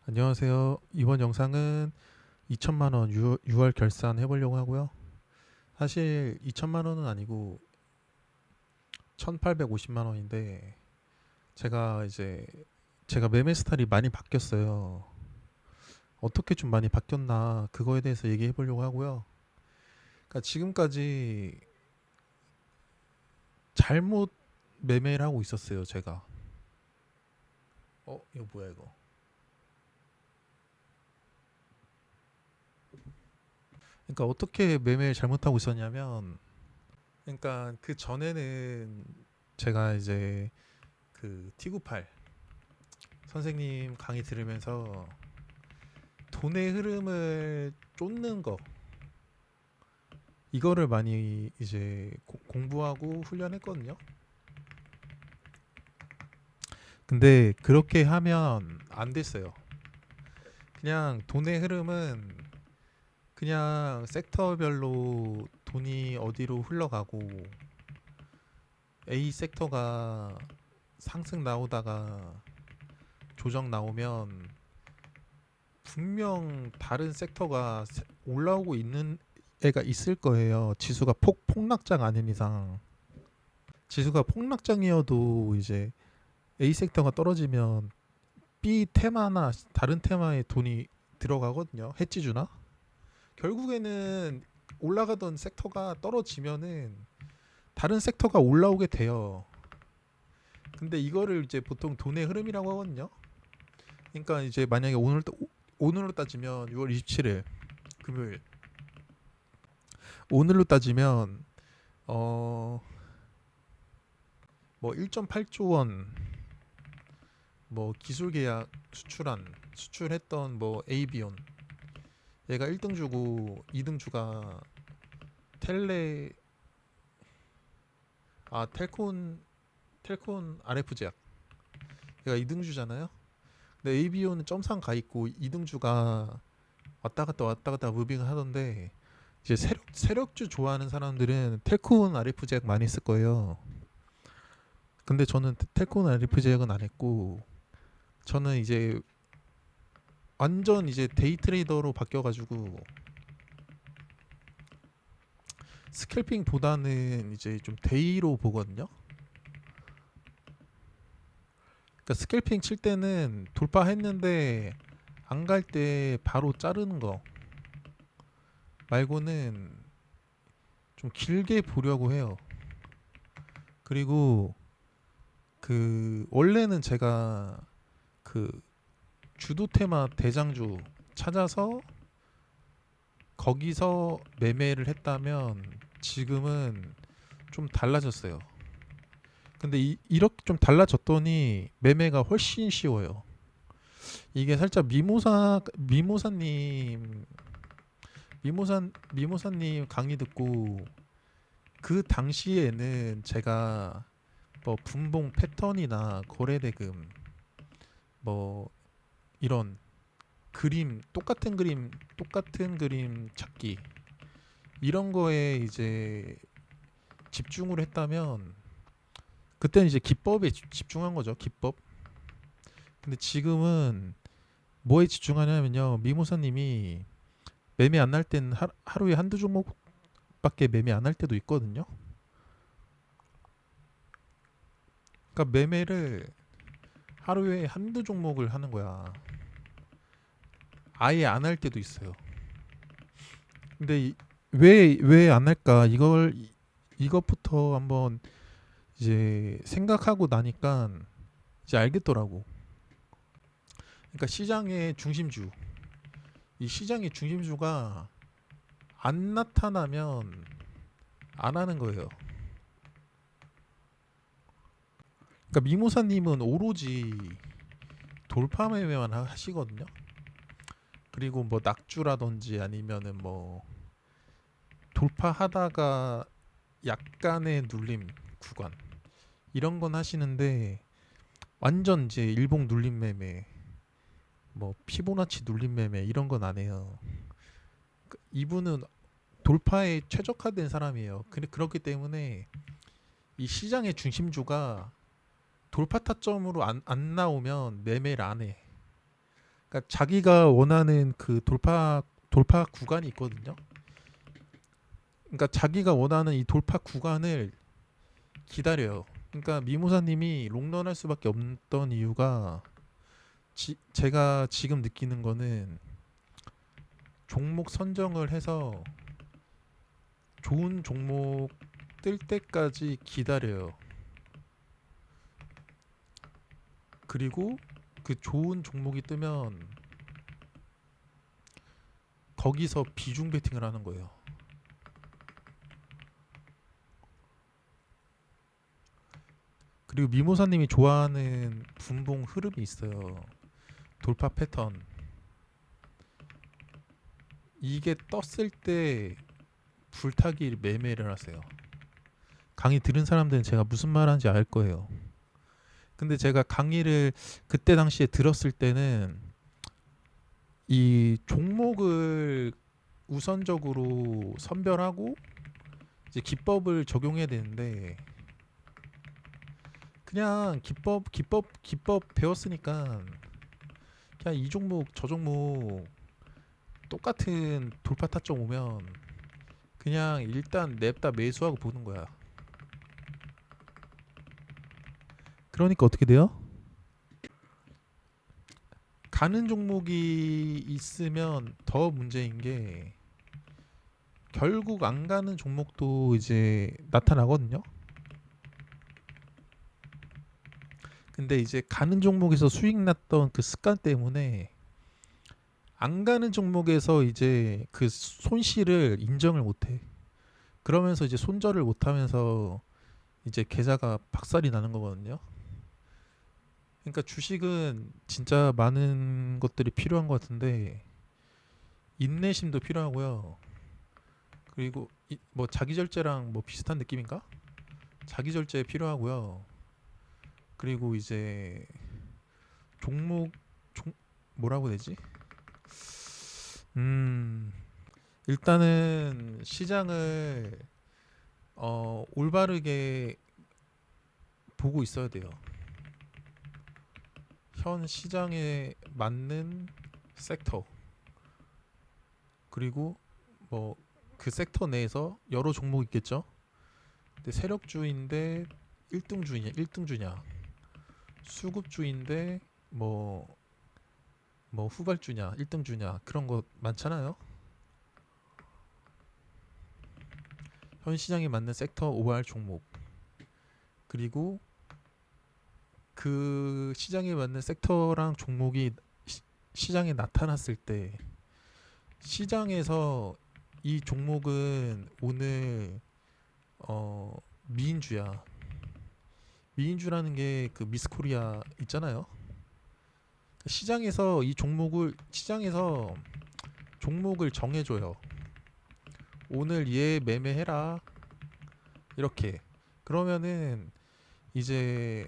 안녕하세요. 이번 영상은 2천만 원 6월 결산 해보려고 하고요. 사실 2천만 원은 아니고 1,850만 원인데 제가 매매 스타일이 많이 바뀌었어요. 어떻게 좀 많이 바뀌었나 그거에 대해서 얘기해 보려고 하고요. 그러니까 지금까지 잘못 매매를 하고 있었어요, 제가. 이거 뭐야 이거? 그러니까 어떻게 매매를 잘못하고 있었냐면, 그러니까 그 전에는 제가 이제 그 T98 선생님 강의 들으면서 돈의 흐름을 쫓는 거, 이거를 많이 이제 공부하고 훈련했거든요. 근데 그렇게 하면 안 됐어요. 그냥 돈의 흐름은 그냥 섹터별로 돈이 어디로 흘러가고, A 섹터가 상승 나오다가 조정 나오면 분명 다른 섹터가 올라오고 있는 애가 있을 거예요. 지수가 폭락장 아닌 이상. 지수가 폭락장이어도 이제 A 섹터가 떨어지면 B 테마나 다른 테마에 돈이 들어가거든요. 해지주나. 결국에는 올라가던 섹터가 떨어지면은 다른 섹터가 올라오게 돼요. 근데 이거를 이제 보통 돈의 흐름이라고 하거든요. 그러니까 이제 만약에 오늘로 따지면 6월 27일 금요일, 오늘로 따지면 어 뭐 1.8조 원 뭐 기술 계약 수출했던 뭐 AB온, 얘가 1등 주고 2등 주가 텔레 텔콘 RF 제약, 얘가 2등 주잖아요. 근데 ABO는 점상 가 있고 2등 주가 왔다 갔다 무빙을 하던데, 이제 세력주 좋아하는 사람들은 텔콘 RF 제약 많이 쓸 거예요. 근데 저는 텔콘 RF 제약은 안 했고, 저는 이제 완전 이제 데이 트레이더로 바뀌어가지고 스캘핑보다는 이제 좀 데이로 보거든요. 그러니까 스캘핑 칠 때는 돌파했는데 안 갈 때 바로 자르는 거 말고는 좀 길게 보려고 해요. 그리고 그 원래는 제가 그 주도 테마 대장주 찾아서 거기서 매매를 했다면 지금은 좀 달라졌어요. 근데 이렇게 좀 달라졌더니 매매가 훨씬 쉬워요. 이게 살짝 미모사님 강의 듣고, 그 당시에는 제가 뭐 분봉 패턴이나 거래대금 뭐 이런 똑같은 그림 찾기, 이런 거에 이제 집중을 했다면 그때는 이제 기법에 집중한 거죠. 기법. 근데 지금은 뭐에 집중하냐면요, 미모사님이 매매 안 날 때는 하루에 한두 종목밖에 매매 안 할 때도 있거든요. 그러니까 매매를 하루에 한두 종목을 하는 거야. 아예 안 할 때도 있어요. 근데 왜 안 할까? 이것부터 한번 이제 생각하고 나니까 이제 알겠더라고. 그러니까 이 시장의 중심주가 안 나타나면 안 하는 거예요. 그러니까 미모사님은 오로지 돌파 매매만 하시거든요. 그리고 뭐 낙주라든지 아니면은 뭐 돌파하다가 약간의 눌림 구간, 이런 건 하시는데, 완전 이제 일봉 눌림 매매, 뭐 피보나치 눌림 매매 이런 건 안 해요. 이분은 돌파에 최적화된 사람이에요. 근데 그렇기 때문에 이 시장의 중심주가 돌파 타점으로 안 나오면 매매를 안 해. 그러니까 자기가 원하는 그 돌파 구간이 있거든요. 그러니까 자기가 원하는 이 돌파 구간을 기다려요. 그러니까 미모사님이 롱런 할 수밖에 없던 이유가 제가 지금 느끼는 거는 종목 선정을 해서 좋은 종목 뜰 때까지 기다려요. 그리고 그 좋은 종목이 뜨면 거기서 비중 베팅을 하는 거예요. 그리고 미모사님이 좋아하는 분봉 흐름이 있어요. 돌파 패턴. 이게 떴을 때 불타기 매매를 하세요. 강의 들은 사람들은 제가 무슨 말 하는지 알 거예요. 근데 제가 강의를 그때 당시에 들었을 때는 이 종목을 우선적으로 선별하고 이제 기법을 적용해야 되는데 그냥 기법 배웠으니까 그냥 이 종목 저 종목 똑같은 돌파 타점 오면 그냥 일단 냅다 매수하고 보는 거야. 그러니까 어떻게 돼요? 가는 종목이 있으면 더 문제인 게 결국 안 가는 종목도 이제 나타나거든요. 근데 이제 가는 종목에서 수익 났던 그 습관 때문에 안 가는 종목에서 이제 그 손실을 인정을 못해. 그러면서 이제 손절을 못하면서 이제 계좌가 박살이 나는 거거든요. 그러니까 주식은 진짜 많은 것들이 필요한 것 같은데 인내심도 필요하고요. 그리고 뭐 자기절제랑 뭐 비슷한 느낌인가? 자기절제 필요하고요. 그리고 이제 종목 종 뭐라고 해야 되지? 음 일단은 시장을 올바르게 보고 있어야 돼요. 현 시장에 맞는 섹터 그리고 뭐 그 섹터 내에서 여러 종목 있겠죠. 근데 세력주인데 1등주냐 수급주인데 뭐 후발주냐 1등주냐 그런 거 많잖아요. 현 시장에 맞는 섹터 OR 종목 그리고 그 시장에 맞는 sek터랑 종목이 시장에 나타났을 때 시장에서 이 종목은 오늘 미인주야. 미인주라는 게 그 미스코리아 있잖아요. 시장에서 종목을 정해줘요. 오늘 얘 매매해라 이렇게. 그러면은 이제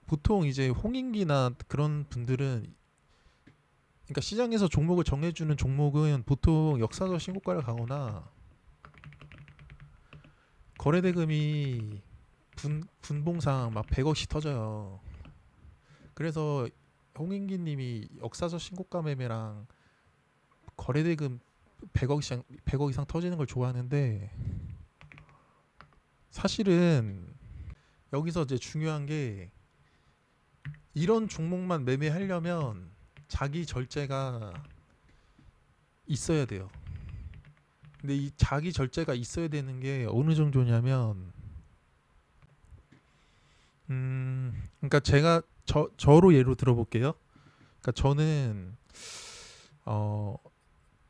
보통 이제 홍인기나 그런 분들은 그러니까 시장에서 종목을 정해주는 종목은 보통 역사적 신고가를 가거나 거래대금이 분봉상 막 100억씩 터져요. 그래서 홍인기님이 역사적 신고가 매매랑 거래대금 100억 이상 터지는 걸 좋아하는데 사실은 여기서 이제 중요한 게 이런 종목만 매매하려면 자기 절제가 있어야 돼요. 근데 이 자기 절제가 있어야 되는 게 어느 정도냐면 그러니까 제가 저로 예로 들어볼게요. 그러니까 저는 어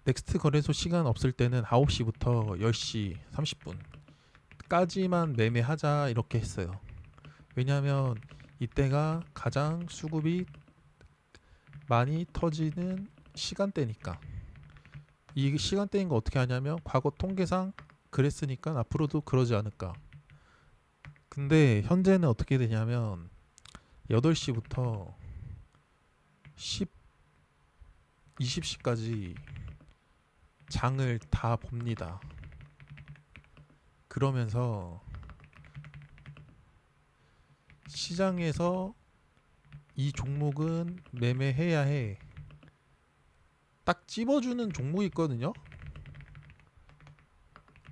넥스트 거래소 시간 없을 때는 9시부터 10시 30분까지만 매매하자 이렇게 했어요. 왜냐하면 이때가 가장 수급이 많이 터지는 시간대니까. 이 시간대인 거 어떻게 하냐면 과거 통계상 그랬으니까 앞으로도 그러지 않을까. 근데 현재는 어떻게 되냐면 8시부터 10, 20시까지 장을 다 봅니다. 그러면서 시장에서 이 종목은 매매해야 해. 딱 찝어주는 종목이 있거든요.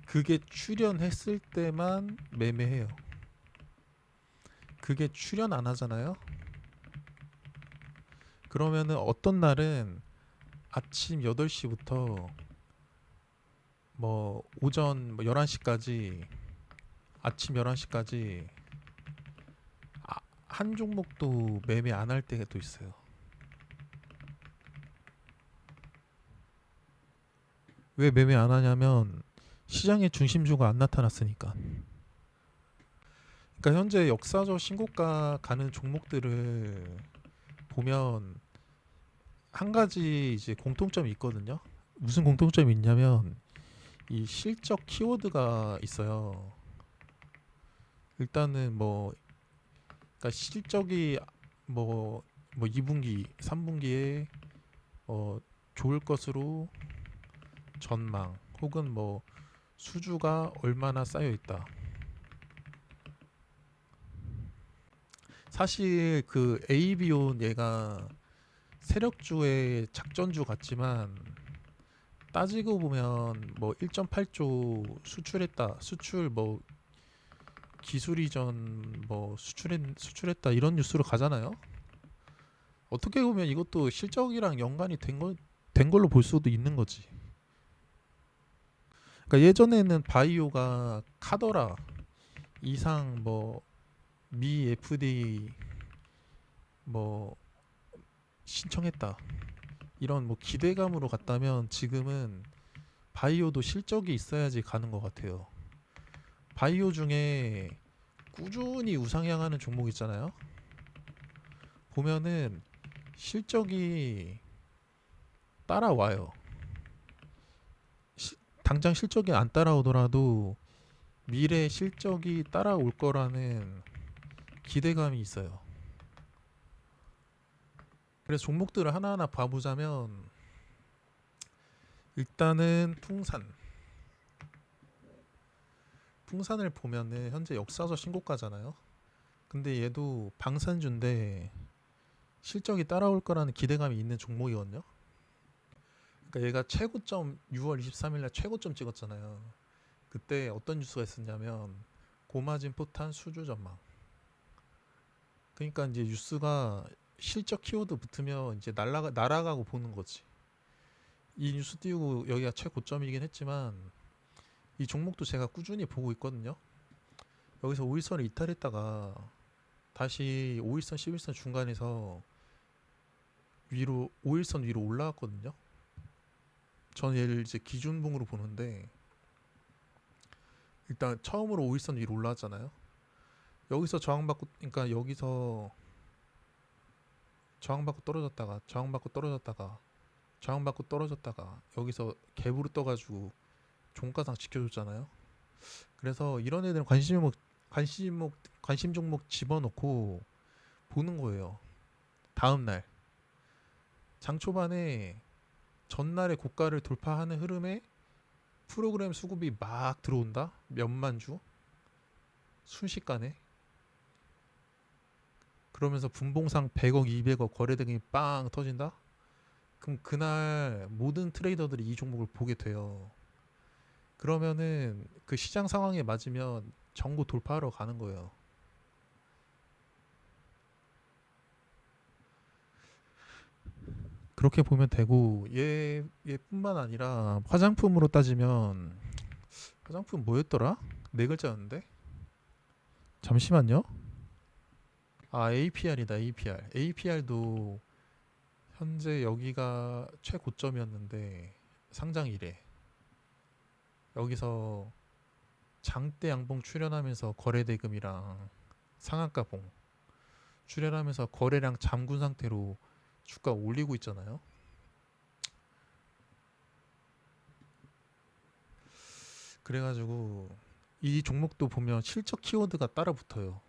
그게 출현했을 때만 매매해요. 그게 출현 안 하잖아요. 그러면은 어떤 날은 아침 8시부터 뭐 오전 뭐 11시까지, 아침 11시까지 한 종목도 매매 안 할 때가 또 있어요. 왜 매매 안 하냐면 시장의 중심주가 안 나타났으니까. 그러니까 현재 역사적 신고가 가는 종목들을 보면 한 가지 이제 공통점이 있거든요. 무슨 공통점이 있냐면 이 실적 키워드가 있어요. 일단은 뭐 그러니까 실적이 뭐, 뭐 2분기, 3분기에 좋을 것으로 전망, 혹은 뭐 수주가 얼마나 쌓여 있다. 사실 그 ABO 얘가 세력주의 작전주 같지만 따지고 보면 뭐 1.8조 수출했다, 수출 뭐 기술 이전 뭐 수출했다 이런 뉴스로 가잖아요. 어떻게 보면 이것도 실적이랑 연관이 된 걸로 볼 수도 있는 거지. 그러니까 예전에는 바이오가 카더라 이상 뭐 미 FDA 뭐 신청했다 이런 뭐 기대감으로 갔다면 지금은 바이오도 실적이 있어야지 가는 것 같아요. 바이오 중에 꾸준히 우상향하는 종목 있잖아요. 보면은 실적이 따라와요. 당장 실적이 안 따라오더라도 미래 실적이 따라올 거라는 기대감이 있어요. 그래서 종목들을 하나하나 봐보자면 일단은 풍산을 보면은 현재 역사적 신고가잖아요. 근데 얘도 방산주인데 실적이 따라올 거라는 기대감이 있는 종목이거든요. 그러니까 얘가 최고점 6월 23일날 최고점 찍었잖아요. 그때 어떤 뉴스가 있었냐면 고마진 포탄 수주 전망. 그러니까 이제 뉴스가 실적 키워드 붙으면 이제 날아가고 보는 거지. 이 뉴스 띄우고 여기가 최고점이긴 했지만 이 종목도 제가 꾸준히 보고 있거든요. 여기서 5일선을 이탈했다가 다시 5일선, 11선 중간에서 위로 5일선 위로 올라왔거든요. 저는 얘를 이제 기준봉으로 보는데 일단 처음으로 5일선 위로 올라왔잖아요. 여기서 저항받고 그러니까 여기서 저항받고 떨어졌다가 저항받고 떨어졌다가 저항받고 떨어졌다가 여기서 갭으로 떠가지고 종가상 지켜줬잖아요. 그래서 이런 애들은 관심 종목 집어넣고 보는 거예요. 다음 날 장 초반에 전날의 고가를 돌파하는 흐름에 프로그램 수급이 막 들어온다. 몇만 주 순식간에. 그러면서 분봉상 100억, 200억 거래대금이 빵 터진다. 그럼 그날 모든 트레이더들이 이 종목을 보게 돼요. 그러면은 그 시장 상황에 맞으면 전고 돌파하러 가는 거예요. 그렇게 보면 되고 얘뿐만 아니라 화장품으로 따지면 화장품 뭐였더라? 네 글자였는데? 잠시만요. 아 APR이다 APR. APR도 현재 여기가 최고점이었는데 상장 이래. 여기서 장대 양봉 출현하면서 거래대금이랑 상한가봉 출현하면서 거래량 잠군 상태로 주가 올리고 있잖아요. 그래가지고 이 종목도 보면 실적 키워드가 따라 붙어요.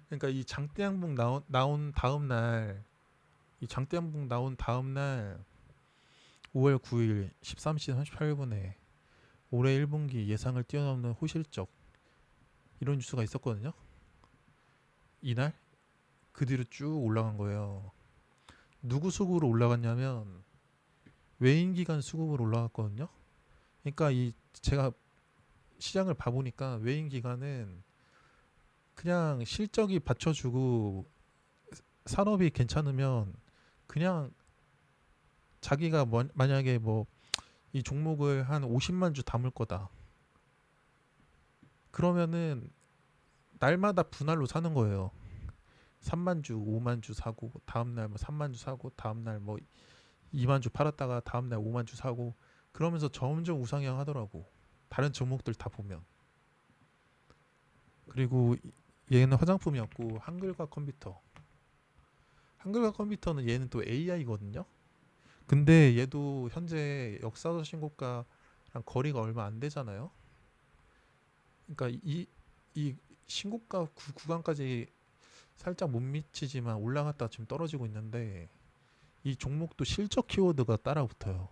그러니까 이 장대양봉 나온 다음 날, 이 장대양봉 나온 다음 날 5월 9일 13시 38분에 올해 1분기 예상을 뛰어넘는 호실적 이런 뉴스가 있었거든요. 이날 그 뒤로 쭉 올라간 거예요. 누구 수급으로 올라갔냐면 외인 기관 수급으로 올라갔거든요. 그러니까 이 제가 시장을 봐보니까 외인 기관은 그냥 실적이 받쳐주고 산업이 괜찮으면 그냥 자기가 만약에 뭐 이 종목을 한 50만 주 담을 거다. 그러면은 날마다 분할로 사는 거예요. 3만 주, 5만 주 사고 다음 날 뭐 3만 주 사고 다음 날 뭐 2만 주 팔았다가 다음 날 5만 주 사고 그러면서 점점 우상향 하더라고. 다른 종목들 다 보면. 그리고 얘는 화장품이었고 한글과 컴퓨터. 한글과 컴퓨터는 얘는 또 AI거든요. 근데 얘도 현재 역사적 신고가랑 거리가 얼마 안 되잖아요. 그러니까 이 신고가 구간까지 살짝 못 미치지만 올라갔다 지금 떨어지고 있는데 이 종목도 실적 키워드가 따라붙어요.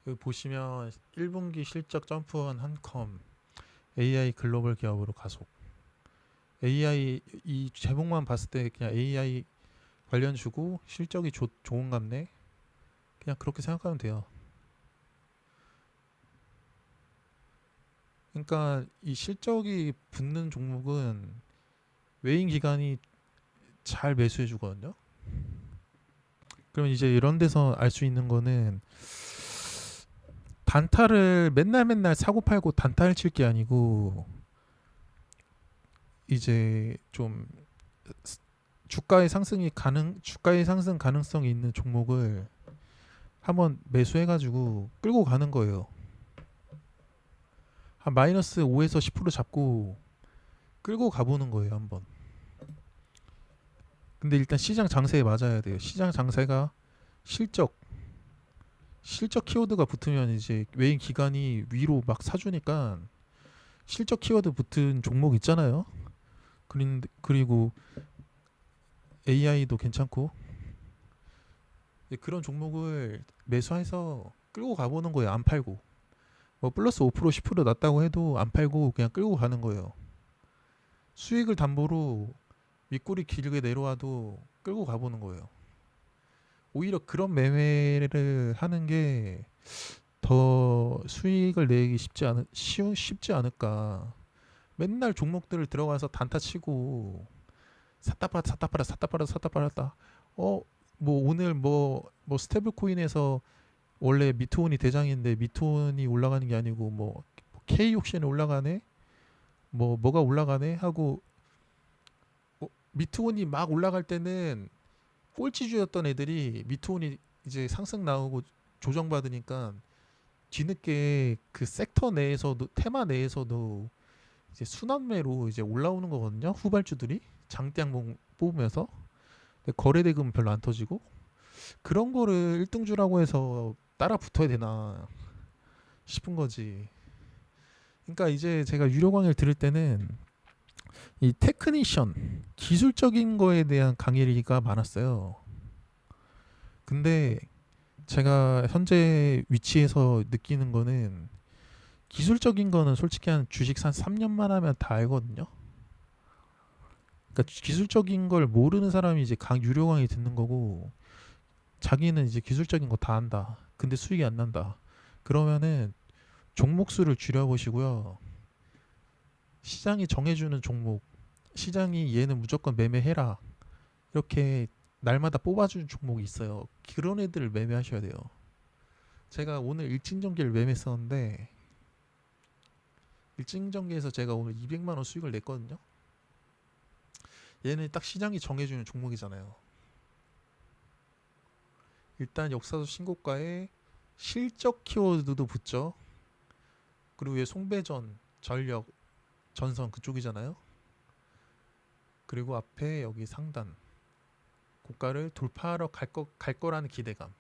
여기 보시면 1분기 실적 점프한 한컴 AI 글로벌 기업으로 가속. AI 이 제목만 봤을 때 그냥 AI 관련 주고 실적이 좋은 갑네. 그냥 그렇게 생각하면 돼요. 그러니까 이 실적이 붙는 종목은 외인 기관이 잘 매수해 주거든요. 그럼 이제 이런 데서 알 수 있는 거는 단타를 맨날 사고 팔고 단타를 칠 게 아니고 이제 좀 주가의 상승 가능성이 있는 종목을 한번 매수해 가지고 끌고 가는 거예요. 한 마이너스 5에서 10% 잡고 끌고 가보는 거예요, 한번. 근데 일단 시장 장세에 맞아야 돼요. 시장 장세가 실적 키워드가 붙으면 이제 외인 기관이 위로 막 사주니까 실적 키워드 붙은 종목 있잖아요. 그리고 AI도 괜찮고 그런 종목을 매수해서 끌고 가보는 거예요. 안 팔고 뭐 플러스 5% 10% 났다고 해도 안 팔고 그냥 끌고 가는 거예요. 수익을 담보로 윗골이 길게 내려와도 끌고 가보는 거예요. 오히려 그런 매매를 하는 게 더 수익을 내기 쉽지 않을까. 맨날 종목들을 들어가서 단타 치고 샀다 팔았다. 어, 뭐 오늘 뭐 스테이블 코인에서 원래 미토온이 대장인데 미토온이 올라가는 게 아니고 뭐 K 옥션이 올라가네. 뭐가 올라가네 하고 미토온이 막 올라갈 때는 꼴찌주였던 애들이 미토온이 이제 상승 나오고 조정받으니까 뒤늦게 그 섹터 내에서도 테마 내에서도 이제 순환매로 이제 올라오는 거거든요. 후발주들이 장대양 뽑으면서 거래 대금 별로 안 터지고 그런 거를 1등주라고 해서 따라 붙어야 되나 싶은 거지. 그러니까 이제 제가 유료 강의를 들을 때는 이 테크니션 기술적인 거에 대한 강의가 많았어요. 근데 제가 현재 위치에서 느끼는 거는 기술적인 거는 솔직히 한 주식 한 3년만 하면 다 알거든요. 그러니까 기술적인 걸 모르는 사람이 이제 유료 강의 듣는 거고 자기는 이제 기술적인 거 다 안다. 근데 수익이 안 난다. 그러면은 종목 수를 줄여보시고요. 시장이 정해주는 종목, 시장이 얘는 무조건 매매해라. 이렇게 날마다 뽑아주는 종목이 있어요. 그런 애들을 매매하셔야 돼요. 제가 오늘 일진전기를 매매했었는데 일진전기에서 제가 오늘 200만 원 수익을 냈거든요. 얘는 딱 시장이 정해주는 종목이잖아요. 일단 역사적 신고가에 실적 키워드도 붙죠. 그리고 얘 송배전, 전력, 전선 그쪽이잖아요. 그리고 앞에 여기 상단 고가를 돌파하러 갈 거라는 기대감.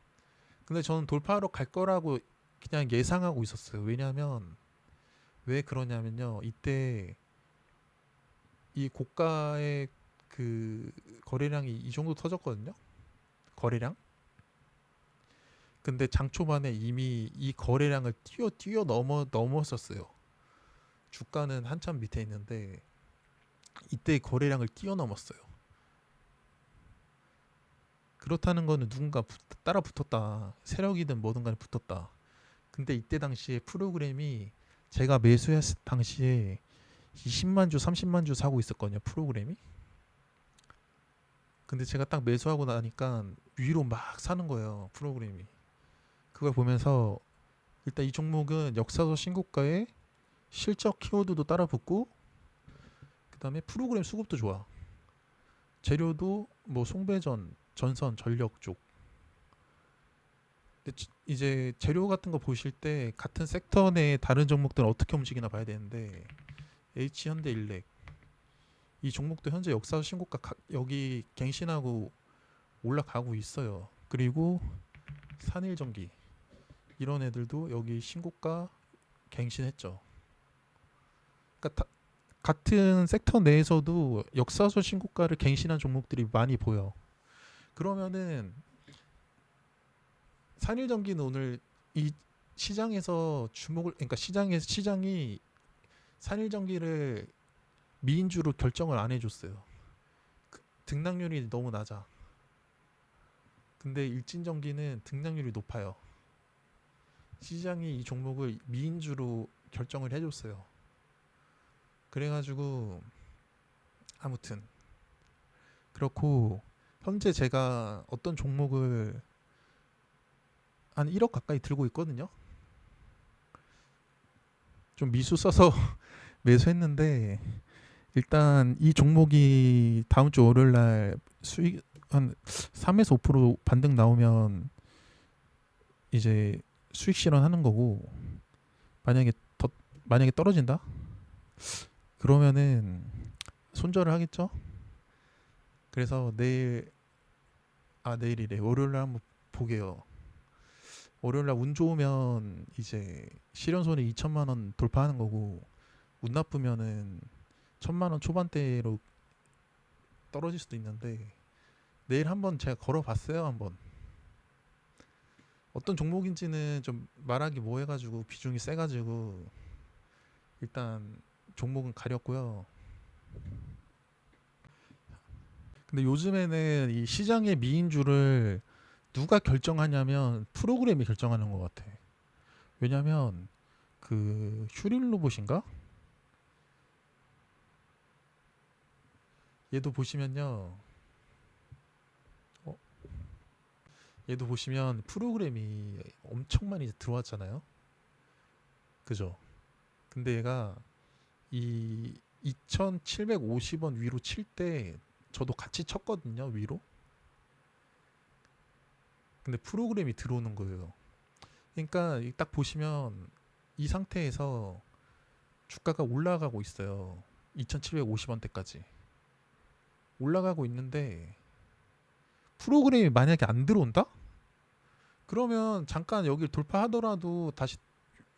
근데 저는 돌파하러 갈 거라고 그냥 예상하고 있었어요. 왜냐하면 왜 그러냐면요. 이때 이 고가의 그 거래량이 이 정도 터졌거든요. 거래량. 근데 장 초반에 이미 이 거래량을 뛰어 넘었었어요. 주가는 한참 밑에 있는데 이때 거래량을 뛰어넘었어요. 그렇다는 거는 누군가 따라 붙었다. 세력이든 뭐든 간에 붙었다. 근데 이때 당시에 프로그램이 제가 매수했을 당시에 20만 주, 30만 주 사고 있었거든요. 프로그램이. 근데 제가 딱 매수하고 나니까 위로 막 사는 거예요. 프로그램이. 그걸 보면서 일단 이 종목은 역사적 신고가에 실적 키워드도 따라 붙고 그다음에 프로그램 수급도 좋아. 재료도 뭐 송배전, 전선, 전력 쪽. 근데 이제 재료 같은 거 보실 때 같은 섹터 내 다른 종목들은 어떻게 움직이나 봐야 되는데 H현대일렉 이 종목도 현재 역사 신고가 여기 갱신하고 올라가고 있어요. 그리고 산일전기 이런 애들도 여기 신고가 갱신했죠. 그러니까 같은 섹터 내에서도 역사적 신고가를 갱신한 종목들이 많이 보여. 그러면은 산일전기는 오늘 이 시장에서 주목을 그러니까 시장이 산일전기를 미인주로 결정을 안 해줬어요. 등락률이 너무 낮아. 근데 일진전기는 등락률이 높아요. 시장이 이 종목을 미인주로 결정을 해줬어요. 그래가지고 아무튼 그렇고 현재 제가 어떤 종목을 한 1억 가까이 들고 있거든요. 좀 미수 써서 매수했는데 일단 이 종목이 다음 주 월요일 날 수익 한 3에서 5% 반등 나오면 이제 수익 실현하는 거고 만약에 더 만약에 떨어진다? 그러면은 손절을 하겠죠? 그래서 내일이래. 월요일 날 한번 보게요. 월요일 날 운 좋으면 이제 실현손이 2천만 원 돌파하는 거고 운 나쁘면은 1천만 원 초반대로 떨어질 수도 있는데 내일 한번 제가 걸어봤어요. 한번 어떤 종목인지는 좀 말하기 뭐해가지고 비중이 세가지고 일단 종목은 가렸고요. 근데 요즘에는 이 시장의 미인주를 누가 결정하냐면 프로그램이 결정하는 것 같아. 왜냐면 그 휴릴 로봇인가? 얘도 보시면요. 어, 얘도 보시면 프로그램이 엄청 많이 들어왔잖아요. 그죠? 근데 얘가 이 2,750원 위로 칠 때 저도 같이 쳤거든요. 위로. 근데 프로그램이 들어오는 거예요. 그러니까 딱 보시면 이 상태에서 주가가 올라가고 있어요. 2,750원대까지 올라가고 있는데 프로그램이 만약에 안 들어온다? 그러면 잠깐 여기를 돌파하더라도 다시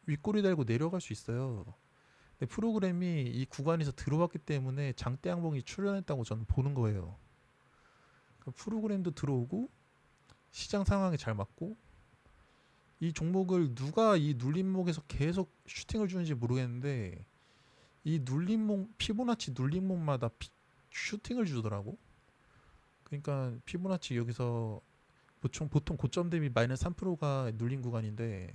윗꼬리 달고 내려갈 수 있어요. 근데 프로그램이 이 구간에서 들어왔기 때문에 장대 양봉이 출현했다고 저는 보는 거예요. 프로그램도 들어오고 시장 상황에 잘 맞고 이 종목을 누가 이 눌림목에서 계속 슈팅을 주는지 모르겠는데 이 눌림목 피보나치 눌림목마다 슈팅을 주더라고. 그러니까 피보나치 여기서 보통 고점 대비 마이너스 3%가 눌린 구간인데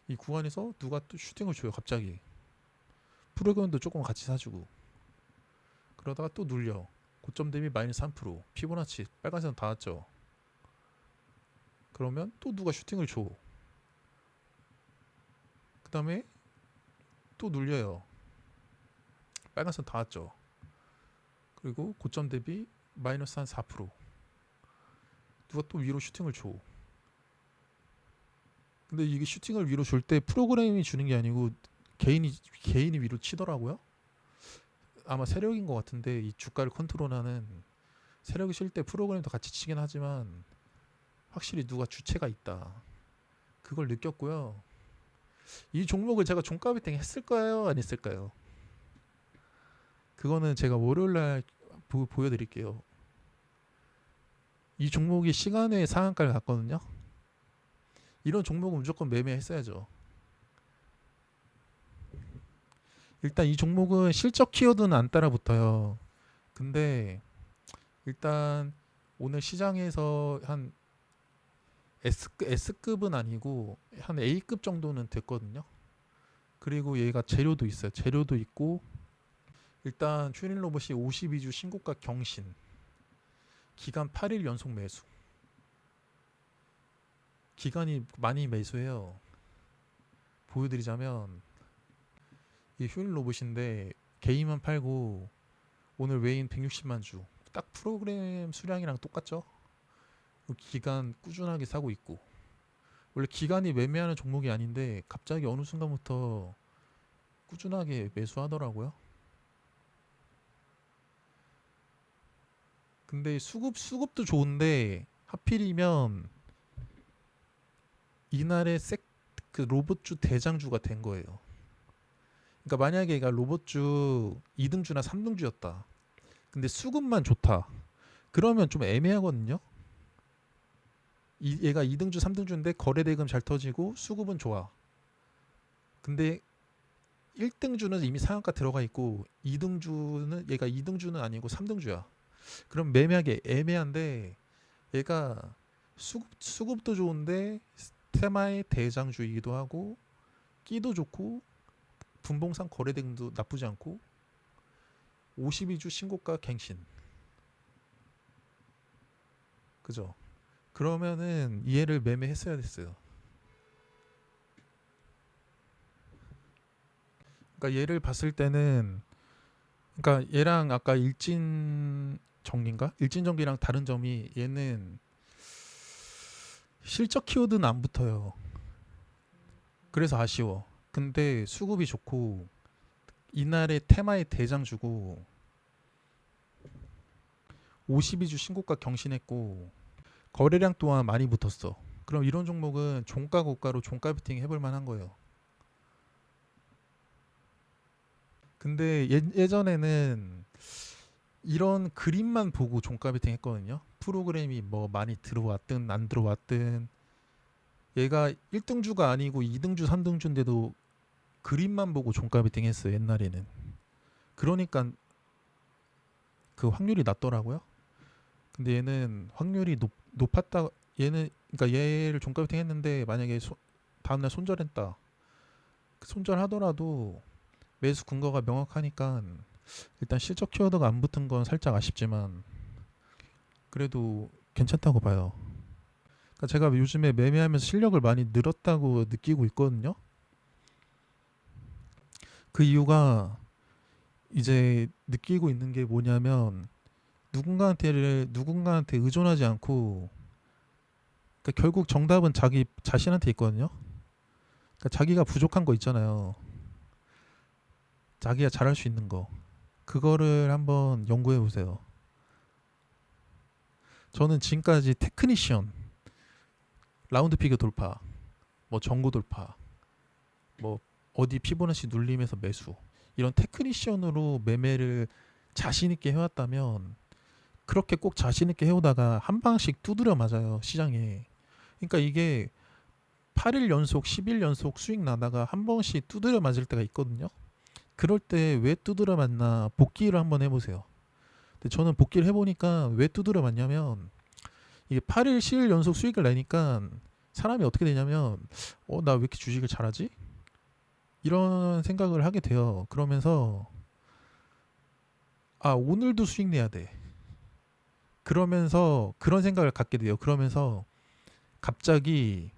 이 구간에서 누가 또 슈팅을 줘요. 갑자기 프로그램도 조금 같이 사주고 그러다가 또 눌려. 고점 대비 마이너스 3% 피보나치 빨간색은 닿았죠. 그러면 또 누가 슈팅을 줘. 그 다음에 또 눌려요. 빨간선 닿았죠. 그리고 고점 대비 마이너스 한 4%. 누가 또 위로 슈팅을 줘. 근데 이게 슈팅을 위로 줄 때 프로그램이 주는 게 아니고 개인이 위로 치더라고요. 아마 세력인 것 같은데 이 주가를 컨트롤하는 세력이 칠 때 프로그램도 같이 치긴 하지만 확실히 누가 주체가 있다. 그걸 느꼈고요. 이 종목을 제가 종가 베팅 했을까요? 안 했을까요? 그거는 제가 월요일날 보여드릴게요. 이 종목이 시간외 상한가를 갔거든요. 이런 종목은 무조건 매매했어야죠. 일단 이 종목은 실적 키워드는 안 따라 붙어요. 근데 일단 오늘 시장에서 한 S급은 아니고 한 A급 정도는 됐거든요. 그리고 얘가 재료도 있어요. 재료도 있고 일단 튜닝 로봇이 52주 신고가 경신, 기간 8일 연속 매수. 기간이 많이 매수해요. 보여드리자면 이 튜닝 로봇인데 개인만 팔고 오늘 외인 160만 주. 딱 프로그램 수량이랑 똑같죠? 기간 꾸준하게 사고 있고, 원래 기간이 매매하는 종목이 아닌데 갑자기 어느 순간부터 꾸준하게 매수하더라고요. 근데 수급도 좋은데 하필이면 이날에 그 로봇주 대장주가 된 거예요. 그러니까 만약에 얘가 로봇주 2등주나 3등주였다. 근데 수급만 좋다. 그러면 좀 애매하거든요. 얘가 2등주, 3등주인데 거래대금 잘 터지고 수급은 좋아. 근데 1등주는 이미 상한가 들어가 있고 2등주는 얘가 2등주는 아니고 3등주야. 그럼 매매하기 애매한데 얘가 수급도 좋은데 테마의 대장주이기도 하고 끼도 좋고 분봉상 거래대금도 나쁘지 않고 52주 신고가 갱신. 그죠? 그러면은 얘를 매매했어야 됐어요. 그러니까 얘를 봤을 때는, 그러니까 얘랑 아까 일진전기인가? 일진전기랑 다른 점이 얘는 실적 키워드는 안 붙어요. 그래서 아쉬워. 근데 수급이 좋고 이날의 테마의 대장주고 52주 신고가 경신했고 거래량 또한 많이 붙었어. 그럼 이런 종목은 종가 고가로 종가 베팅 해볼 만한 거예요. 근데 예전에는 이런 그림만 보고 종가 베팅 했거든요. 프로그램이 뭐 많이 들어왔든 안 들어왔든 얘가 1등주가 아니고 2등주, 3등주인데도 그림만 보고 종가 베팅 했어요. 옛날에는. 그러니까 그 확률이 낮더라고요. 근데 얘는 확률이 높았다. 얘는 그러니까 얘를 종가 베팅 했는데 만약에 다음날 손절했다. 손절하더라도 매수 근거가 명확하니까 일단 실적 키워드가 안 붙은 건 살짝 아쉽지만 그래도 괜찮다고 봐요. 그러니까 제가 요즘에 매매하면서 실력을 많이 늘었다고 느끼고 있거든요. 그 이유가 이제 느끼고 있는 게 뭐냐면 누군가한테 의존하지 않고, 그러니까 결국 정답은 자기 자신한테 있거든요. 그러니까 자기가 부족한 거 있잖아요. 자기가 잘할 수 있는 거. 그거를 한번 연구해 보세요. 저는 지금까지 테크니션, 라운드 피겨 돌파, 뭐 전고 돌파, 뭐 어디 피보나치 눌림에서 매수, 이런 테크니션으로 매매를 자신 있게 해왔다면 그렇게 꼭 자신 있게 해오다가 한 방씩 두드려 맞아요, 시장에. 그러니까 이게 8일 연속, 10일 연속 수익 나다가 한 번씩 두드려 맞을 때가 있거든요. 그럴 때 왜 두드려 맞나 복기를 한번 해보세요. 근데 저는 복기를 해보니까 왜 두드려 맞냐면 이게 8일, 10일 연속 수익을 내니까 사람이 어떻게 되냐면 나 왜 이렇게 주식을 잘하지? 이런 생각을 하게 돼요. 그러면서 오늘도 수익 내야 돼. 그러면서 그런 생각을 갖게 돼요. 그러면서 갑자기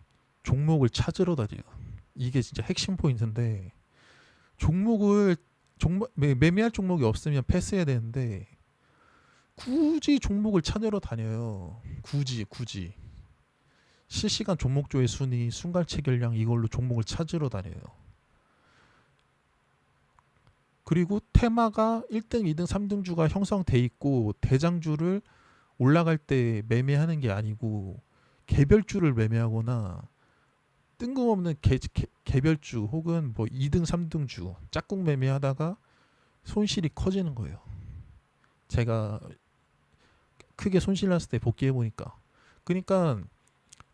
종목을 찾으러 다녀요. 이게 진짜 핵심 포인트인데 매매할 종목이 없으면 패스해야 되는데 굳이 종목을 찾으러 다녀요. 굳이 실시간 종목조회 순위, 순간 체결량 이걸로 종목을 찾으러 다녀요. 그리고 테마가 1등, 2등, 3등주가 형성돼 있고 대장주를 올라갈 때 매매하는 게 아니고 개별주를 매매하거나 뜬금없는 개별주 혹은 뭐 2등, 3등주 짝꿍 매매하다가 손실이 커지는 거예요. 제가 크게 손실 났을 때 복귀해 보니까. 그러니까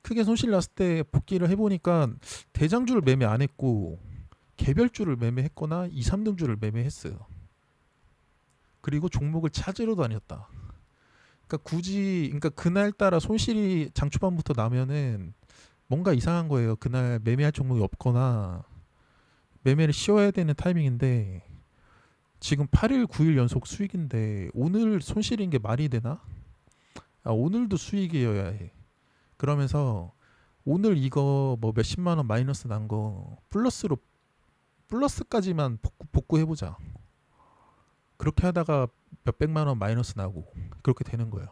크게 손실 났을 때 복귀를 해 보니까 대장주를 매매 안 했고 개별주를 매매했거나 2, 3등주를 매매했어요. 그리고 종목을 찾으러 다녔다. 그러니까 굳이 그러니까 그날따라 손실이 장초반부터 나면은 뭔가 이상한 거예요. 그날 매매할 종목이 없거나 매매를 쉬어야 되는 타이밍인데 지금 8일 9일 연속 수익인데 오늘 손실인 게 말이 되나? 오늘도 수익이어야 해. 그러면서 오늘 이거 뭐 몇십만 원 마이너스 난 거 플러스까지만 복구해 보자. 그렇게 하다가 몇백만 원 마이너스 나고 그렇게 되는 거예요.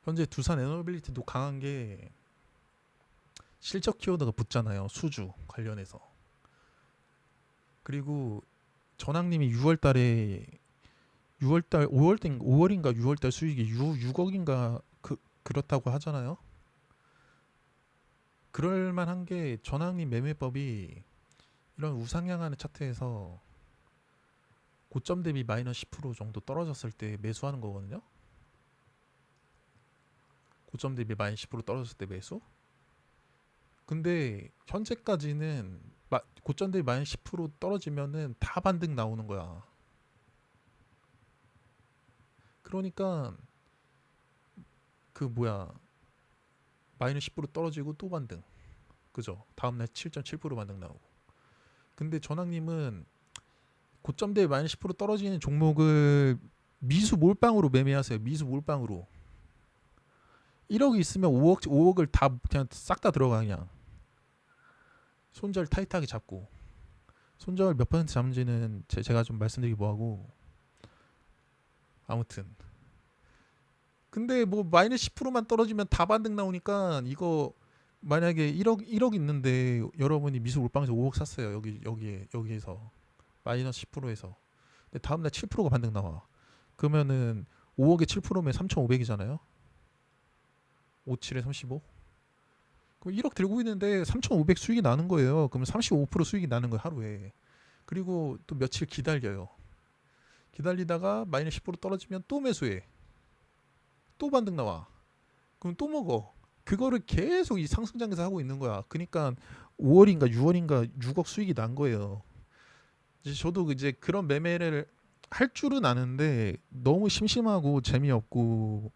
현재 두산 에너빌리티도 강한 게 실적 키워드가 붙잖아요. 수주 관련해서. 그리고 전학님이 5월인가 6월달 수익이 6억인가 그렇다고 하잖아요. 그럴 만한 게 전학님 매매법이 이런 우상향하는 차트에서 고점 대비 마이너스 10% 정도 떨어졌을 때 매수하는 거거든요. 고점 대비 마이너스 10% 떨어졌을 때 매수. 근데 현재까지는 고점 대비 마이너스 10% 떨어지면은 다 반등 나오는 거야. 그러니까 그 뭐야 마이너스 10% 떨어지고 또 반등. 그죠? 다음날 7.7% 반등 나오고. 근데 전학님은 고점 대비 마이너스 10% 떨어지는 종목을 미수 몰빵으로 매매하세요. 미수 몰빵으로. 1억이 있으면 5억을 다 그냥 싹 다 들어가 그냥. 손절 타이트하게 잡고. 손절 몇 퍼센트 잡는지는 제가 좀 말씀드리기 뭐하고. 아무튼. 근데 뭐 마이너스 10%만 떨어지면 다 반등 나오니까 이거 만약에 1억 있는데 여러분이 미수 몰빵에서 5억 샀어요. 여기에서 마이너스 10%에서. 근데 다음날 7%가 반등 나와. 그러면은 5억에 7%면 3,500이잖아요. 57에 35. 그럼 1억 들고 있는데 3,500 수익이 나는 거예요. 그러면 35% 수익이 나는 거예요, 하루에. 그리고 또 며칠 기다려요. 기다리다가 마이너스 10% 떨어지면 또 매수해. 또 반등 나와. 그럼 또 먹어. 그거를 계속 이 상승장에서 하고 있는 거야. 그러니까 5월인가 6월인가 6억 수익이 난 거예요. 이제 저도 이제 그런 매매를 할 줄은 아는데 너무 심심하고 재미없고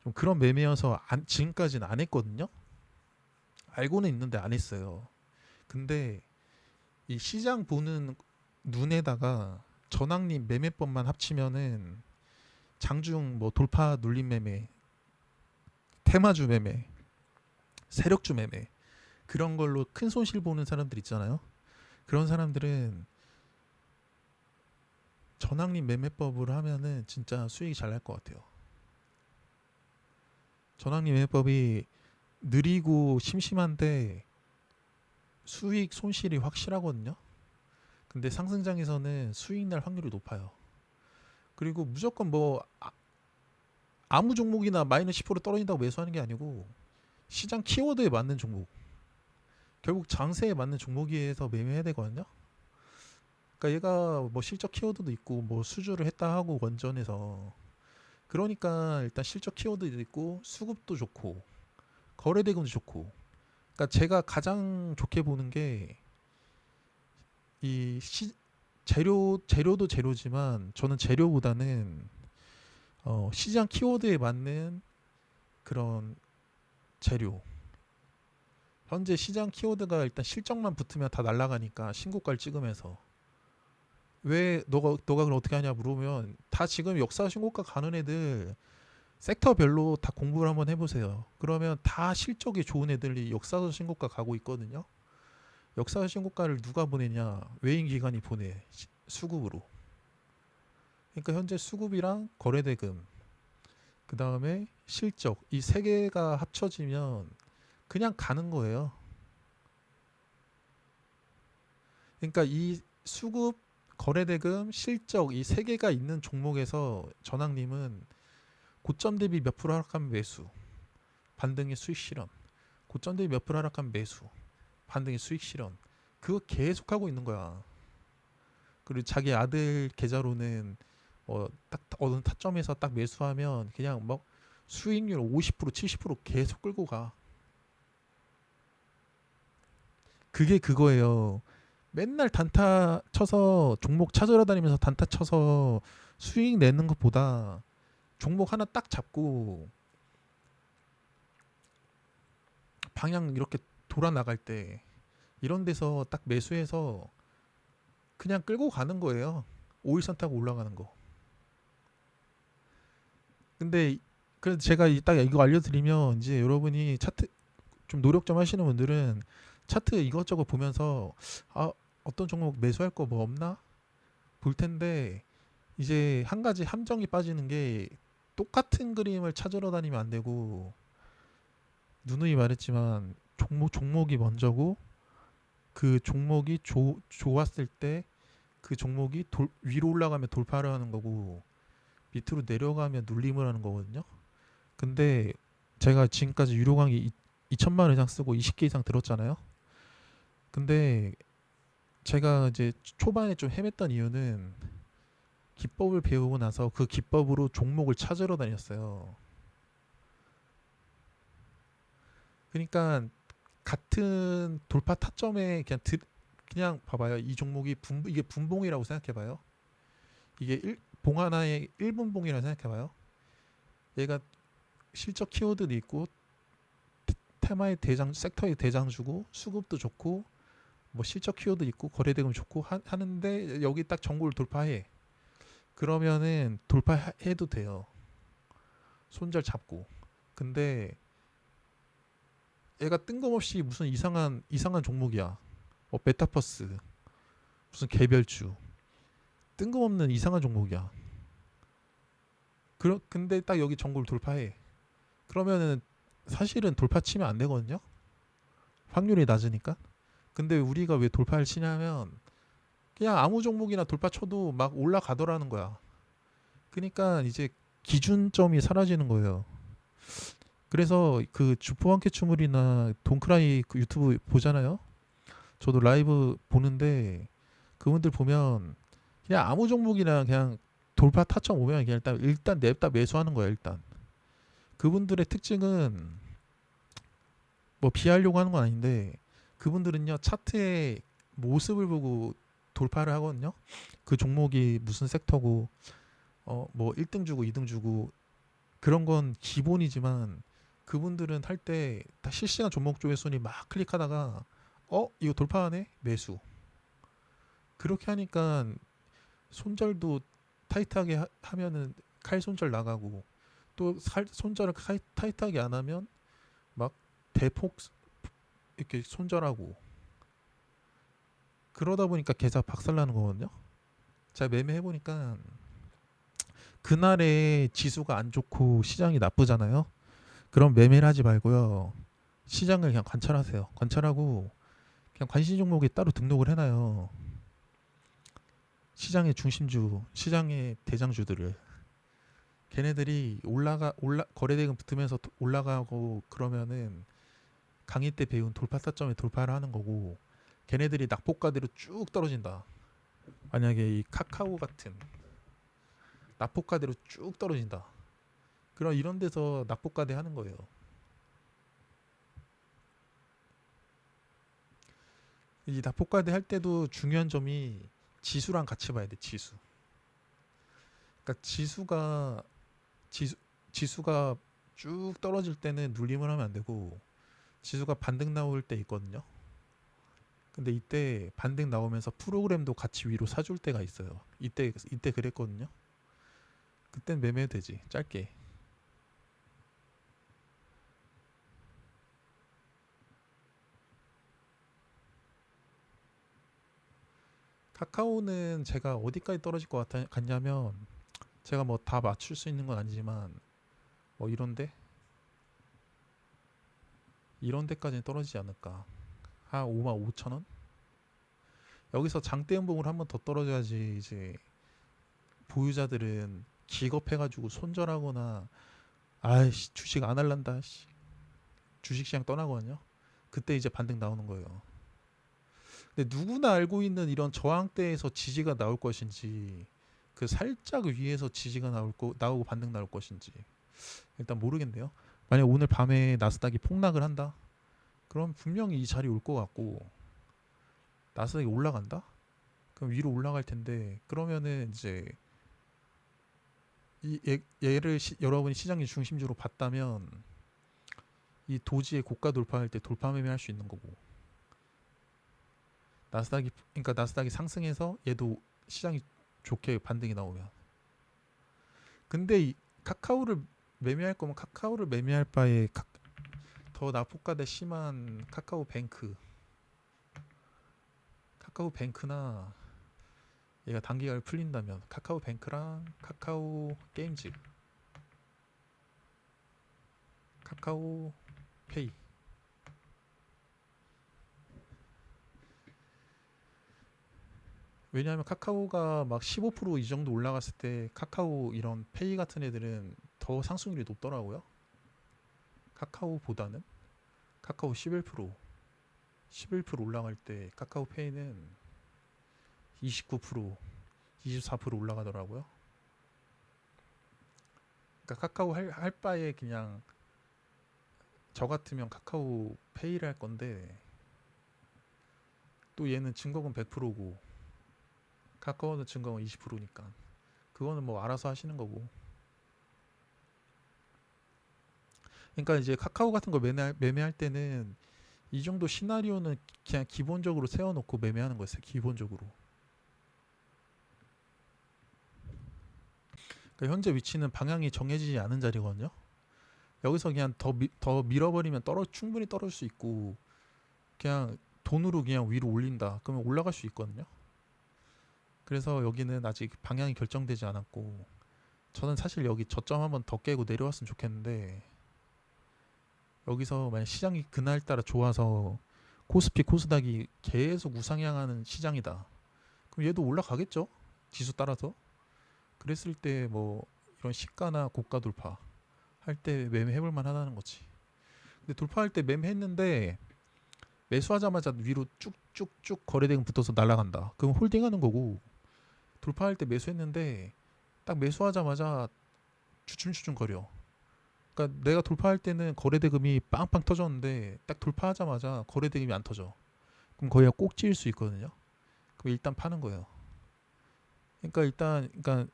좀 그런 매매여서 지금까지는 안 했거든요. 알고는 있는데 안 했어요. 근데 이 시장 보는 눈에다가 전학님 매매법만 합치면은 장중 뭐 돌파 눌림 매매, 테마주 매매, 세력주 매매 그런 걸로 큰 손실 보는 사람들 있잖아요. 그런 사람들은 전학님 매매법을 하면은 진짜 수익이 잘 날 것 같아요. 전학님 매매법이 느리고 심심한데 수익 손실이 확실하거든요. 근데 상승장에서는 수익 날 확률이 높아요. 그리고 무조건 뭐 아무 종목이나 마이너스 10% 떨어진다고 매수하는 게 아니고 시장 키워드에 맞는 종목, 결국 장세에 맞는 종목에서 매매해야 되거든요. 그러니까 얘가 뭐 실적 키워드도 있고 뭐 수주를 했다 하고 원전에서, 그러니까 일단 실적 키워드도 있고 수급도 좋고 거래대금도 좋고. 그러니까 제가 가장 좋게 보는 게 이 재료도 재료지만 저는 재료보다는 시장 키워드에 맞는 그런 재료. 현재 시장 키워드가 일단 실적만 붙으면 다 날아가니까 신고가를 찍으면서. 왜 너가 그걸 어떻게 하냐 물으면 다 지금 역사 신고가 가는 애들 섹터별로 다 공부를 한번 해보세요. 그러면 다 실적이 좋은 애들이 역사적 신고가 가고 있거든요. 역사적 신고가를 누가 보내냐? 외인기관이 보내. 수급으로. 그러니까 현재 수급이랑 거래대금, 그 다음에 실적, 이 세 개가 합쳐지면 그냥 가는 거예요. 그러니까 이 수급, 거래대금, 실적 이 세 개가 있는 종목에서 전학님은 고점 대비 몇 프로 하락하면 매수, 반등의 수익 실현. 고점 대비 몇 프로 하락하면 매수, 반등의 수익 실현. 그거 계속 하고 있는 거야. 그리고 자기 아들 계좌로는 딱 어느 타점에서 딱 매수하면 그냥 뭐 수익률 50% 70% 계속 끌고 가. 그게 그거예요. 맨날 단타 쳐서 종목 찾으러 다니면서 단타 쳐서 수익 내는 것보다 종목 하나 딱 잡고 방향 이렇게 돌아 나갈 때 이런 데서 딱 매수해서 그냥 끌고 가는 거예요. 5일선 타고 올라가는 거. 근데 그래서 제가 딱 이거 알려드리면 이제 여러분이 차트 좀 노력 좀 하시는 분들은 차트 이것저것 보면서 아 어떤 종목 매수할 거 뭐 없나 볼 텐데 이제 한 가지 함정이 빠지는 게 똑같은 그림을 찾으러 다니면 안 되고 누누이 말했지만 종목이 먼저고 그 종목이 좋았을 때 그 종목이 위로 올라가면 돌파를 하는 거고 밑으로 내려가면 눌림을 하는 거거든요. 근데 제가 지금까지 유료 강의 2천만 원 이상 쓰고 20개 이상 들었잖아요. 근데 제가 이제 초반에 좀 헤맸던 이유는 기법을 배우고 나서 그 기법으로 종목을 찾으러 다녔어요. 그러니까 같은 돌파 타점에 그냥 봐봐요. 이 종목이 이게 분봉이라고 생각해봐요. 이게 봉 하나의 1분봉이라고 생각해봐요. 얘가 실적 키워드도 있고 테마의 대장 섹터의 대장주고 수급도 좋고 뭐 실적 키워드 있고 거래대금 좋고 하는데 여기 딱 전고를 돌파해. 그러면은 돌파해도 돼요. 손절 잡고. 근데 얘가 뜬금없이 무슨 이상한 종목이야. 메타버스 무슨 개별주 뜬금없는 이상한 종목이야. 근데 딱 여기 전고를 돌파해. 그러면은 사실은 돌파 치면 안 되거든요. 확률이 낮으니까. 근데 우리가 왜 돌파를 치냐면 그냥 아무 종목이나 돌파 쳐도 막 올라가더라는 거야. 그러니까 이제 기준점이 사라지는 거예요. 그래서 그 주포한캐 추물이나 동크라이 그 유튜브 보잖아요. 저도 라이브 보는데 그분들 보면 그냥 아무 종목이나 그냥 돌파 타점 오면 그냥 일단 냅다 매수하는 거예요. 일단 그분들의 특징은 뭐 비하하려고 하는 건 아닌데 그분들은요 차트의 모습을 보고 돌파를 하거든요. 그 종목이 무슨 섹터고 뭐 1등 주고 2등 주고 그런 건 기본이지만 그분들은 할 때 다 실시간 종목 조회순위 막 클릭하다가 이거 돌파하네 매수 그렇게 하니까 손절도 타이트하게 하면은 칼 손절 나가고 또 손절을 타이트하게 안 하면 막 대폭 이렇게 손절하고 그러다 보니까 계좌 박살나는 거거든요. 제가 매매해 보니까 그날에 지수가 안 좋고 시장이 나쁘잖아요. 그럼 매매를 하지 말고요. 시장을 그냥 관찰하세요. 관찰하고 그냥 관심 종목에 따로 등록을 해놔요. 시장의 중심주, 시장의 대장주들을 걔네들이 거래대금 붙으면서 올라가고 그러면은 강의 때 배운 돌파 타점에 돌파를 하는 거고 걔네들이 낙폭가대로 쭉 떨어진다. 만약에 이 카카오 같은 낙폭가대로 쭉 떨어진다. 그럼 이런 데서 낙폭가대 하는 거예요. 이 낙폭가대 할 때도 중요한 점이 지수랑 같이 봐야 돼. 그러니까 지수, 지수가 쭉 떨어질 때는 눌림을 하면 안 되고 지수가 반등 나올 때 있거든요. 근데 이때 반등 나오면서 프로그램도 같이 위로 사줄 때가 있어요. 이때 그랬거든요. 그땐 매매해도 되지. 짧게. 카카오는 제가 어디까지 떨어질 것 같냐면 제가 뭐 다 맞출 수 있는 건 아니지만 뭐 이런 데까지는 떨어지지 않을까. 한 5만 5천 원? 여기서 장대 음봉을 한번 더 떨어져야지 이제 보유자들은 기겁해가지고 손절하거나 아이씨 주식 안 할란다 주식시장 떠나거든요. 그때 이제 반등 나오는 거예요. 근데 누구나 알고 있는 이런 저항대에서 지지가 나올 것인지 그 살짝 위에서 지지가 나오고 반등 나올 것인지 일단 모르겠네요. 만약 오늘 밤에 나스닥이 폭락을 한다? 그럼 분명히 이 자리 올 것 같고 나스닥이 올라간다? 그럼 위로 올라갈 텐데 그러면은 이제 얘를 여러분이 시장의 중심주로 봤다면 이 도지의 고가 돌파할 때 돌파 매매할 수 있는 거고, 그러니까 나스닥이 상승해서 얘도 시장이 좋게 반등이 나오면. 근데 이 카카오를 매매할 거면 카카오를 매매할 바에 더 낙폭과대 심한 카카오뱅크나 얘가 단기간에 풀린다면 카카오뱅크랑 카카오게임즈, 카카오페이. 왜냐하면 카카오가 막 15% 이 정도 올라갔을 때 카카오 이런 페이 같은 애들은 더 상승률이 높더라고요. 카카오보다는 카카오 11% 올라갈 때 카카오페이는 29%, 24% 올라가더라고요. 그러니까 카카오 할 바에 그냥 저 같으면 카카오페이를 할 건데, 또 얘는 증거금 100%고 카카오는 증거금 20%니까 그거는 뭐 알아서 하시는 거고. 그러니까 이제 카카오 같은 거 매매할 때는 이 정도 시나리오는 그냥 기본적으로 세워놓고 매매하는 거였어요. 기본적으로. 그러니까 현재 위치는 방향이 정해지지 않은 자리거든요. 여기서 그냥 더 밀어버리면 충분히 떨어질 수 있고, 그냥 돈으로 그냥 위로 올린다 그러면 올라갈 수 있거든요. 그래서 여기는 아직 방향이 결정되지 않았고, 저는 사실 여기 저점 한번 더 깨고 내려왔으면 좋겠는데, 여기서 만약 시장이 그날따라 좋아서 코스피 코스닥이 계속 우상향하는 시장이다, 그럼 얘도 올라가겠죠, 지수 따라서. 그랬을 때 뭐 이런 시가나 고가 돌파 할 때 매매해볼 만하다는 거지. 근데 돌파할 때 매매했는데 매수하자마자 위로 쭉쭉쭉 거래대금 붙어서 날아간다, 그럼 홀딩하는 거고, 돌파할 때 매수했는데 딱 매수하자마자 주춤주춤 거려. 그러니까 내가 돌파할 때는 거래대금이 빵빵 터졌는데 딱 돌파하자마자 거래대금이 안 터져. 그럼 거기가 꼭지일 수 있거든요. 그럼 일단 파는 거예요. 그러니까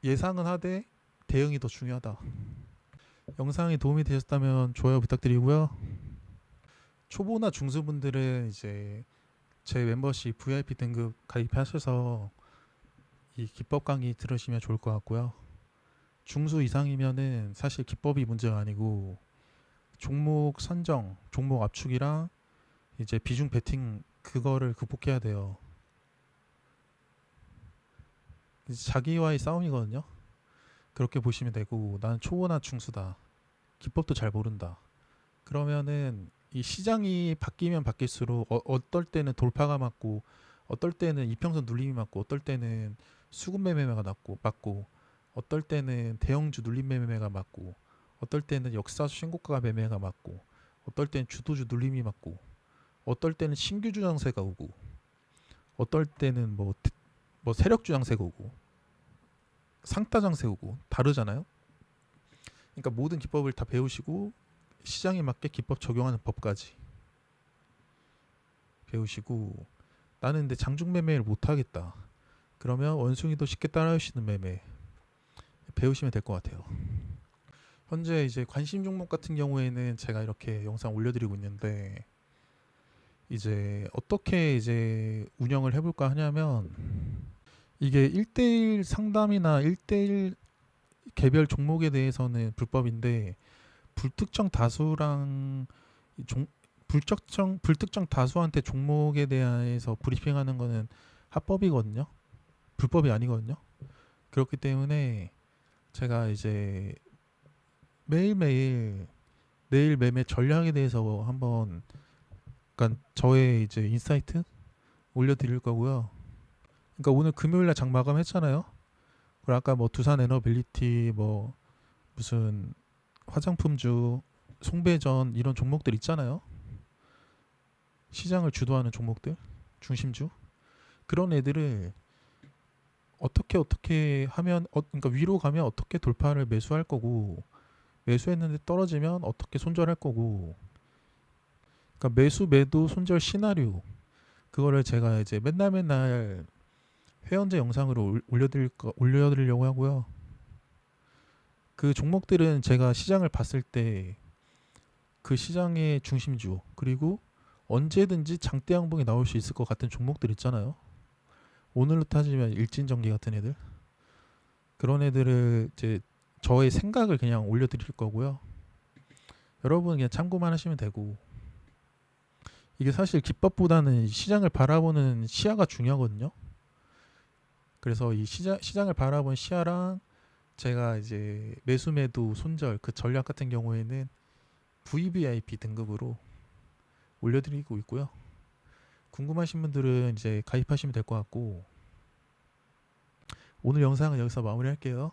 예상은 하되 대응이 더 중요하다. 영상이 도움이 되셨다면 좋아요 부탁드리고요. 초보나 중수분들은 이제 제 멤버십 VIP 등급 가입하셔서 이 기법 강의 들으시면 좋을 것 같고요. 중수 이상이면은 사실 기법이 문제가 아니고 종목 선정, 종목 압축이랑 이제 비중 베팅, 그거를 극복해야 돼요. 자기와의 싸움이거든요. 그렇게 보시면 되고, 나는 초보나 중수다, 기법도 잘 모른다, 그러면은 이 시장이 바뀌면 바뀔수록 어떨 때는 돌파가 맞고, 어떨 때는 이평선 눌림이 맞고, 어떨 때는 수급 매매가 맞고, 어떨 때는 대형주 눌림 매매가 맞고, 어떨 때는 역사수 신고가 매매가 맞고, 어떨 때는 주도주 눌림이 맞고, 어떨 때는 신규 주장세가 오고, 어떨 때는 뭐 세력 주장세가 오고, 상따 장세 오고, 다르잖아요. 그러니까 모든 기법을 다 배우시고 시장에 맞게 기법 적용하는 법까지 배우시고, 나는 근데 장중 매매를 못 하겠다, 그러면 원숭이도 쉽게 따라할 수 있는 매매 배우시면 될 것 같아요. 현재 이제 관심 종목 같은 경우에는 제가 이렇게 영상 올려드리고 있는데, 이제 어떻게 이제 운영을 해볼까 하냐면, 이게 1대1 상담이나 1대1 개별 종목에 대해서는 불법인데, 불특정 다수랑 불특정 다수한테 종목에 대해서 브리핑하는 거는 합법이거든요. 불법이 아니거든요. 그렇기 때문에 제가 이제 매일매일 내일 매매 전략에 대해서 한번, 그러니까 저의 이제 인사이트 올려드릴 거고요. 그러니까 오늘 금요일날 장 마감했잖아요. 그리고 아까 뭐 두산 에너빌리티, 뭐 무슨 화장품주, 송배전, 이런 종목들 있잖아요. 시장을 주도하는 종목들, 중심주. 그런 애들을 어떻게 하면, 그러니까 위로 가면 어떻게 돌파를 매수할 거고, 매수했는데 떨어지면 어떻게 손절할 거고, 그러니까 매수 매도 손절 시나리오, 그거를 제가 이제 맨날 회원제 영상으로 올려드리려고 하고요. 그 종목들은 제가 시장을 봤을 때 그 시장의 중심주, 그리고 언제든지 장대 양봉이 나올 수 있을 것 같은 종목들 있잖아요. 오늘로 따지면 일진전기 같은 애들, 그런 애들을 이제 저의 생각을 그냥 올려드릴 거고요. 여러분 그냥 참고만 하시면 되고, 이게 사실 기법보다는 시장을 바라보는 시야가 중요하거든요. 그래서 이 시장을 바라본 시야랑 제가 이제 매수 매도 손절 그 전략 같은 경우에는 VVIP 등급으로 올려드리고 있고요. 궁금하신 분들은 이제 가입하시면 될 것 같고, 오늘 영상은 여기서 마무리할게요.